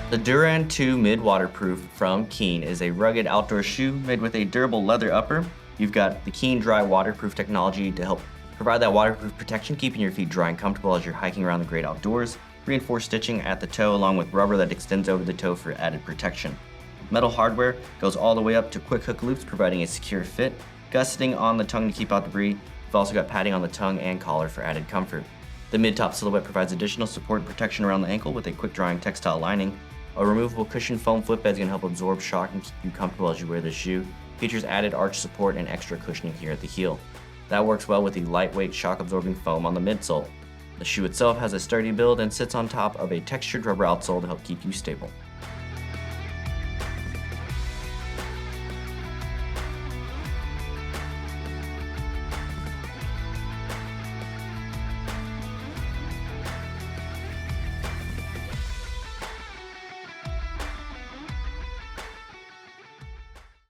The Durand II Mid Waterproof from KEEN is a rugged outdoor shoe made with a durable leather upper. You've got the KEEN.DRY waterproof technology to help provide that waterproof protection, keeping your feet dry and comfortable as you're hiking around the great outdoors. Reinforced stitching at the toe along with rubber that extends over the toe for added protection. Metal hardware goes all the way up to quick hook loops, providing a secure fit. Gusseting on the tongue to keep out debris. You've also got padding on the tongue and collar for added comfort. The mid-top silhouette provides additional support and protection around the ankle with a quick-drying textile lining. A removable cushion foam footbed is going to help absorb shock and keep you comfortable as you wear the shoe. Features added arch support and extra cushioning here at the heel. That works well with the lightweight shock-absorbing foam on the midsole. The shoe itself has a sturdy build and sits on top of a textured rubber outsole to help keep you stable.